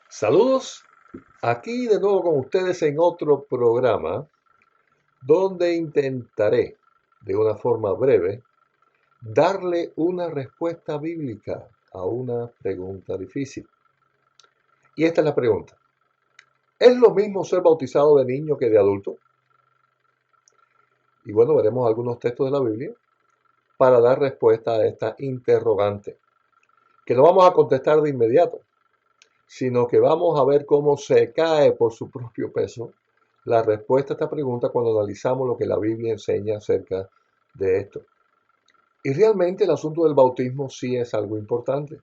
Saludos, aquí de nuevo con ustedes en otro programa donde intentaré de una forma breve darle una respuesta bíblica a una pregunta difícil. Y esta es la pregunta. ¿Es lo mismo ser bautizado de niño que de adulto? Y bueno, veremos algunos textos de la Biblia para dar respuesta a esta interrogante, que no vamos a contestar de inmediato, sino que vamos a ver cómo se cae por su propio peso la respuesta a esta pregunta cuando analizamos lo que la Biblia enseña acerca de esto. Y realmente el asunto del bautismo sí es algo importante,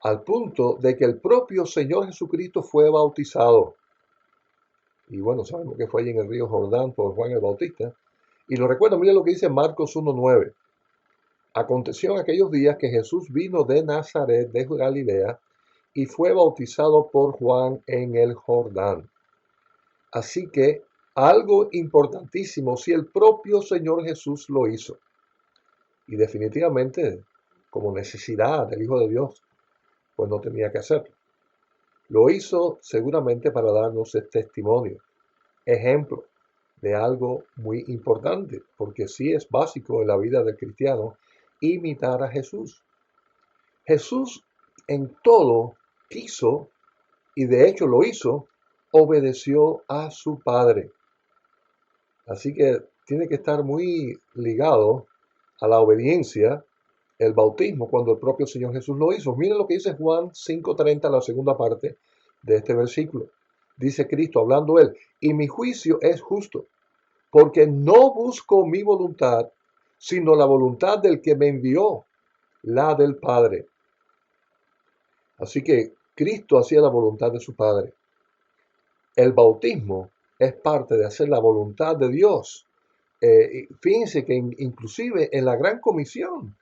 al punto de que el propio Señor Jesucristo fue bautizado. Y bueno, sabemos que fue allí en el río Jordán por Juan el Bautista. Y lo recuerdo, mire lo que dice Marcos 1:9. Aconteció en aquellos días que Jesús vino de Nazaret de Galilea y fue bautizado por Juan en el Jordán. Así que algo importantísimo si el propio Señor Jesús lo hizo. Y definitivamente, como necesidad del Hijo de Dios, pues no tenía que hacerlo. Lo hizo seguramente para darnos el testimonio, ejemplo de algo muy importante, porque sí es básico en la vida del cristiano imitar a Jesús. Jesús en todo quiso, y de hecho lo hizo, obedeció a su Padre. Así que tiene que estar muy ligado a la obediencia, el bautismo, cuando el propio Señor Jesús lo hizo. Miren lo que dice Juan 5:30, la segunda parte de este versículo. Dice Cristo, hablando él, y mi juicio es justo, porque no busco mi voluntad, sino la voluntad del que me envió, la del Padre. Así que Cristo hacía la voluntad de su Padre. El bautismo es parte de hacer la voluntad de Dios. Fíjense que inclusive en la gran comisión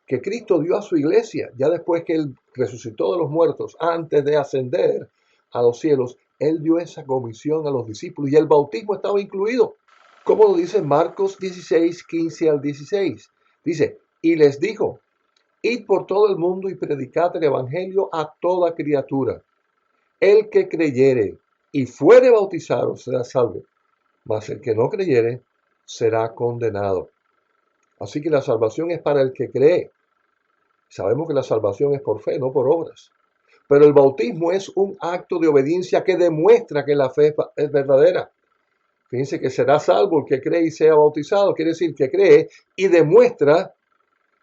que Cristo dio a su iglesia, ya después que Él resucitó de los muertos, antes de ascender a los cielos, Él dio esa comisión a los discípulos y el bautismo estaba incluido. Como lo dice Marcos 16:15 al 16. Dice, y les dijo, id por todo el mundo y predicad el evangelio a toda criatura. El que creyere y fuere bautizado será salvo, mas el que no creyere será condenado. Así que la salvación es para el que cree. Sabemos que la salvación es por fe, no por obras. Pero el bautismo es un acto de obediencia que demuestra que la fe es verdadera. Fíjense que será salvo el que cree y sea bautizado. Quiere decir que cree y demuestra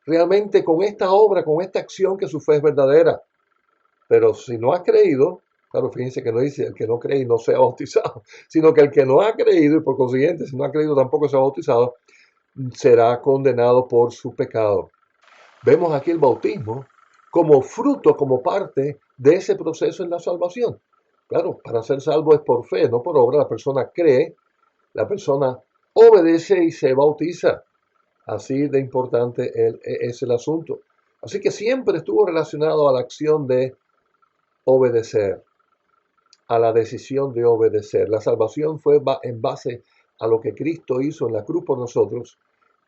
realmente con esta obra, con esta acción que su fe es verdadera. Pero si no ha creído, claro, fíjense que no dice el que no cree y no sea bautizado, sino que el que no ha creído y por consiguiente, si no ha creído tampoco sea bautizado, será condenado por su pecado. Vemos aquí el bautismo como fruto, como parte de ese proceso en la salvación. Claro, para ser salvo es por fe, no por obra. La persona cree, la persona obedece y se bautiza. Así de importante es el asunto. Así que siempre estuvo relacionado a la acción de obedecer, a la decisión de obedecer. La salvación fue en base a lo que Cristo hizo en la cruz por nosotros.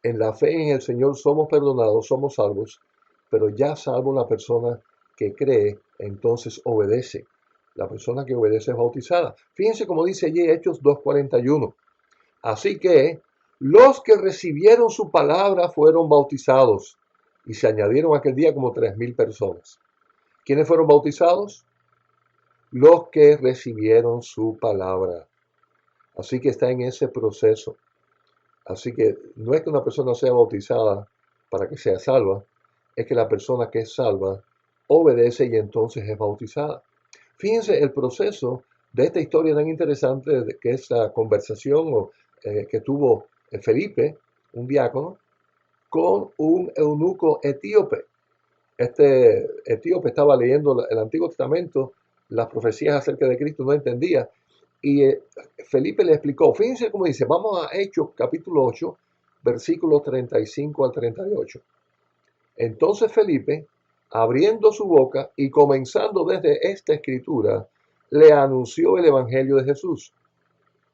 En la fe en el Señor somos perdonados, somos salvos, pero ya salvo la persona que cree, entonces obedece. La persona que obedece es bautizada. Fíjense como dice allí Hechos 2:41. Así que los que recibieron su palabra fueron bautizados y se añadieron aquel día como 3,000 personas. ¿Quiénes fueron bautizados? Los que recibieron su palabra. Así que está en ese proceso. Así que no es que una persona sea bautizada para que sea salva, es que la persona que es salva obedece y entonces es bautizada. Fíjense el proceso de esta historia tan interesante que es la conversación que tuvo Felipe, un diácono, con un eunuco etíope. Este etíope estaba leyendo el Antiguo Testamento, las profecías acerca de Cristo, no entendía. Y Felipe le explicó, fíjense cómo dice, vamos a Hechos capítulo 8, versículos 35 al 38. Entonces Felipe, abriendo su boca y comenzando desde esta escritura, le anunció el Evangelio de Jesús.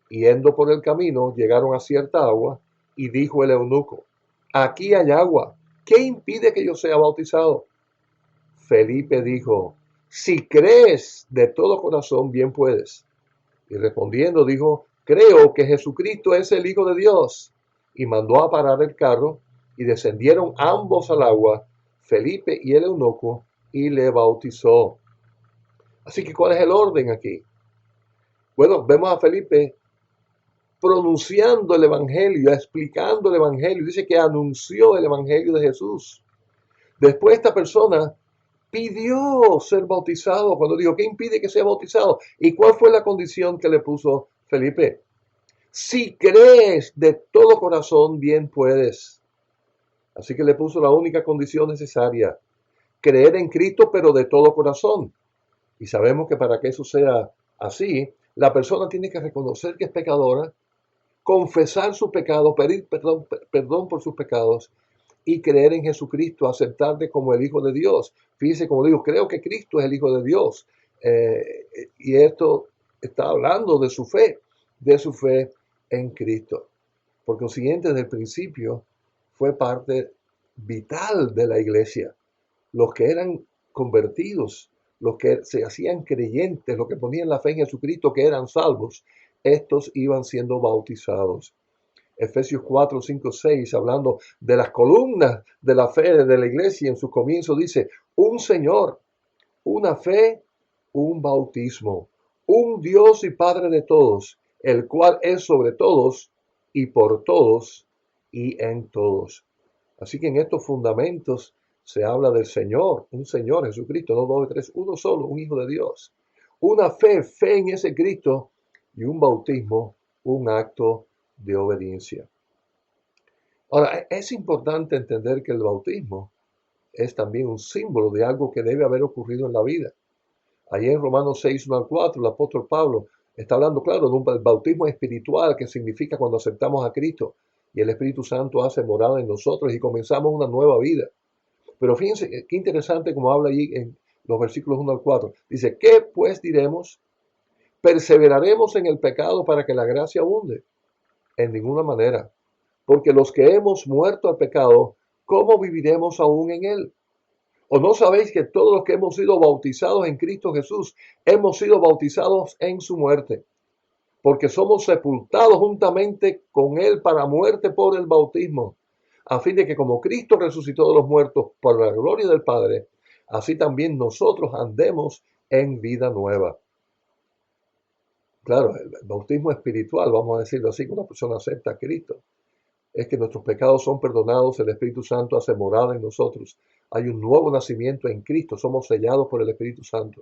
Yendo por el camino, llegaron a cierta agua y dijo el eunuco, aquí hay agua, ¿qué impide que yo sea bautizado? Felipe dijo, Si crees de todo corazón, bien puedes. Y respondiendo dijo, creo que Jesucristo es el Hijo de Dios. Y mandó a parar el carro y descendieron ambos al agua, Felipe y el eunuco, y le bautizó. Así que, ¿cuál es el orden aquí? Bueno, vemos a Felipe pronunciando el Evangelio, explicando el Evangelio. Dice que anunció el Evangelio de Jesús. Después esta persona pidió ser bautizado. Cuando dijo, ¿qué impide que sea bautizado? ¿Y cuál fue la condición que le puso Felipe? Si crees de todo corazón, bien puedes. Así que le puso la única condición necesaria, creer en Cristo, pero de todo corazón. Y sabemos que para que eso sea así, la persona tiene que reconocer que es pecadora, confesar su pecado, pedir perdón por sus pecados y creer en Jesucristo, aceptarle como el Hijo de Dios. Fíjese, como digo, creo que Cristo es el Hijo de Dios. Y esto está hablando de su fe en Cristo. Por consiguiente, desde el principio fue parte vital de la iglesia. Los que eran convertidos, los que se hacían creyentes, los que ponían la fe en Jesucristo, que eran salvos, estos iban siendo bautizados. Efesios 4, 5, 6, hablando de las columnas de la fe de la iglesia, en su comienzo dice, un Señor, una fe, un bautismo, un Dios y Padre de todos, el cual es sobre todos y por todos y en todos. Así que en estos fundamentos se habla del Señor, un Señor Jesucristo, no dos o tres, uno solo, un Hijo de Dios. Una fe en ese Cristo y un bautismo, un acto de obediencia. Ahora, es importante entender que el bautismo es también un símbolo de algo que debe haber ocurrido en la vida. Allí en Romanos 6, 1 al 4, el apóstol Pablo está hablando, claro, de un bautismo espiritual que significa cuando aceptamos a Cristo y el Espíritu Santo hace morada en nosotros y comenzamos una nueva vida. Pero fíjense qué interesante como habla allí en los versículos 1 al 4. Dice, ¿qué pues diremos? ¿Perseveraremos en el pecado para que la gracia abunde? En ninguna manera. Porque los que hemos muerto al pecado, ¿cómo viviremos aún en él? ¿O no sabéis que todos los que hemos sido bautizados en Cristo Jesús, hemos sido bautizados en su muerte? Porque somos sepultados juntamente con él para muerte por el bautismo, a fin de que como Cristo resucitó de los muertos por la gloria del Padre, así también nosotros andemos en vida nueva. Claro, el bautismo espiritual, vamos a decirlo así, que una persona acepta a Cristo, es que nuestros pecados son perdonados, el Espíritu Santo hace morada en nosotros, hay un nuevo nacimiento en Cristo, somos sellados por el Espíritu Santo.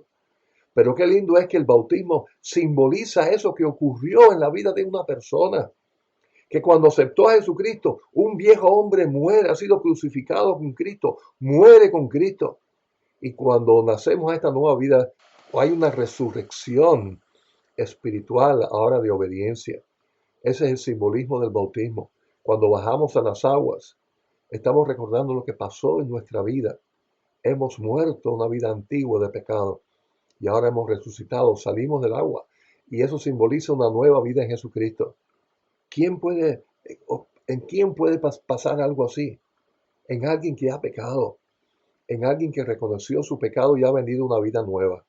Pero qué lindo es que el bautismo simboliza eso que ocurrió en la vida de una persona, que cuando aceptó a Jesucristo, un viejo hombre muere, ha sido crucificado con Cristo, muere con Cristo. Y cuando nacemos a esta nueva vida, hay una resurrección espiritual ahora de obediencia. Ese es el simbolismo del bautismo. Cuando bajamos a las aguas, estamos recordando lo que pasó en nuestra vida. Hemos muerto una vida antigua de pecado y ahora hemos resucitado, salimos del agua. Y eso simboliza una nueva vida en Jesucristo. ¿Quién puede, ¿En quién puede pasar algo así? En alguien que ha pecado, en alguien que reconoció su pecado y ha venido una vida nueva.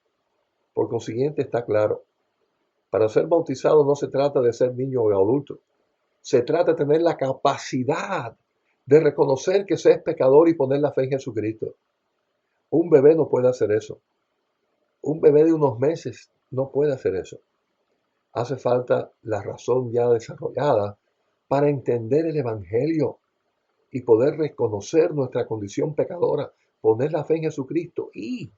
Por consiguiente, está claro, para ser bautizado no se trata de ser niño o adulto. Se trata de tener la capacidad de reconocer que se es pecador y poner la fe en Jesucristo. Un bebé no puede hacer eso. Un bebé de unos meses no puede hacer eso. Hace falta la razón ya desarrollada para entender el Evangelio y poder reconocer nuestra condición pecadora, poner la fe en Jesucristo y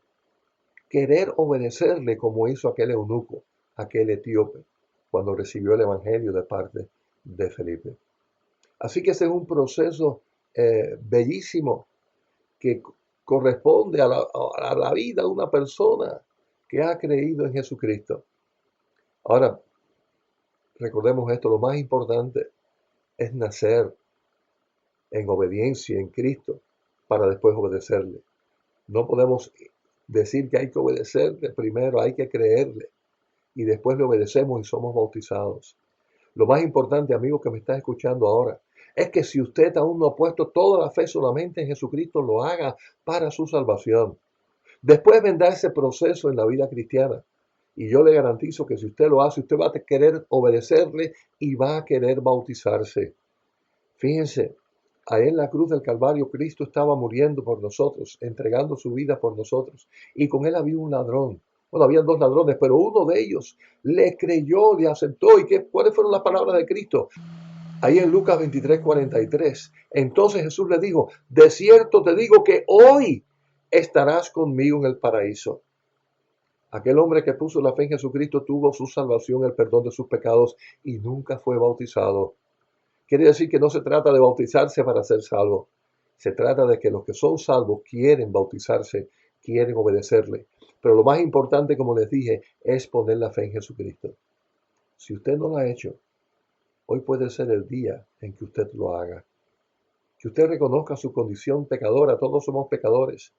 querer obedecerle como hizo aquel eunuco, aquel etíope, cuando recibió el Evangelio de parte de Felipe. Así que ese es un proceso bellísimo que corresponde a la vida de una persona que ha creído en Jesucristo. Ahora, recordemos esto, lo más importante es nacer en obediencia en Cristo para después obedecerle. No podemos decir que hay que obedecerle primero, hay que creerle y después le obedecemos y somos bautizados. Lo más importante, amigo que me estás escuchando ahora, es que si usted aún no ha puesto toda la fe solamente en Jesucristo, lo haga para su salvación. Después vendrá ese proceso en la vida cristiana. Y yo le garantizo que si usted lo hace, usted va a querer obedecerle y va a querer bautizarse. Fíjense, ahí en la cruz del Calvario Cristo estaba muriendo por nosotros, entregando su vida por nosotros. Y con él había un ladrón. Bueno, había dos ladrones, pero uno de ellos le creyó, le aceptó. ¿Y cuáles fueron las palabras de Cristo? Ahí en Lucas 23:43. Entonces Jesús le dijo, de cierto te digo que hoy estarás conmigo en el paraíso. Aquel hombre que puso la fe en Jesucristo tuvo su salvación, el perdón de sus pecados y nunca fue bautizado. Quiere decir que no se trata de bautizarse para ser salvo. Se trata de que los que son salvos quieren bautizarse, quieren obedecerle. Pero lo más importante, como les dije, es poner la fe en Jesucristo. Si usted no lo ha hecho, hoy puede ser el día en que usted lo haga. Que usted reconozca su condición pecadora, todos somos pecadores,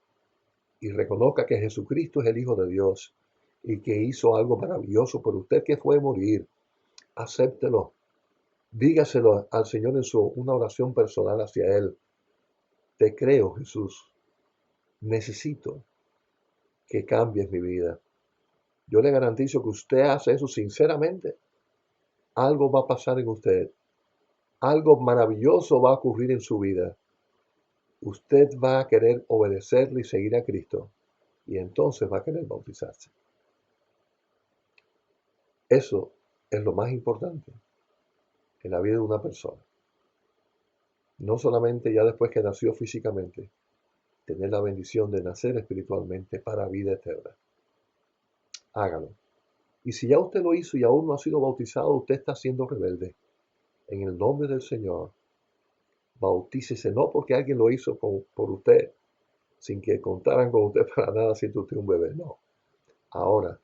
y reconozca que Jesucristo es el Hijo de Dios y que hizo algo maravilloso por usted, que fue morir. Acéptelo. Dígaselo al Señor en una oración personal hacia Él. Te creo, Jesús. Necesito que cambies mi vida. Yo le garantizo que usted hace eso sinceramente. Algo va a pasar en usted. Algo maravilloso va a ocurrir en su vida. Usted va a querer obedecerle y seguir a Cristo. Y entonces va a querer bautizarse. Eso es lo más importante en la vida de una persona. No solamente ya después que nació físicamente, tener la bendición de nacer espiritualmente para vida eterna. Hágalo. Y si ya usted lo hizo y aún no ha sido bautizado, usted está siendo rebelde. En el nombre del Señor, bautícese, no porque alguien lo hizo por usted, sin que contaran con usted para nada siendo usted un bebé, no. Ahora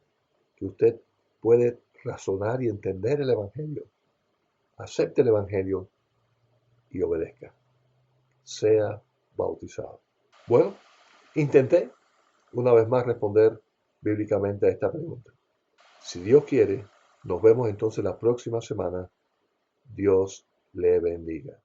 que usted puede razonar y entender el Evangelio, acepte el Evangelio y obedezca. Sea bautizado. Bueno, intenté una vez más responder bíblicamente a esta pregunta. Si Dios quiere, nos vemos entonces la próxima semana. Dios le bendiga.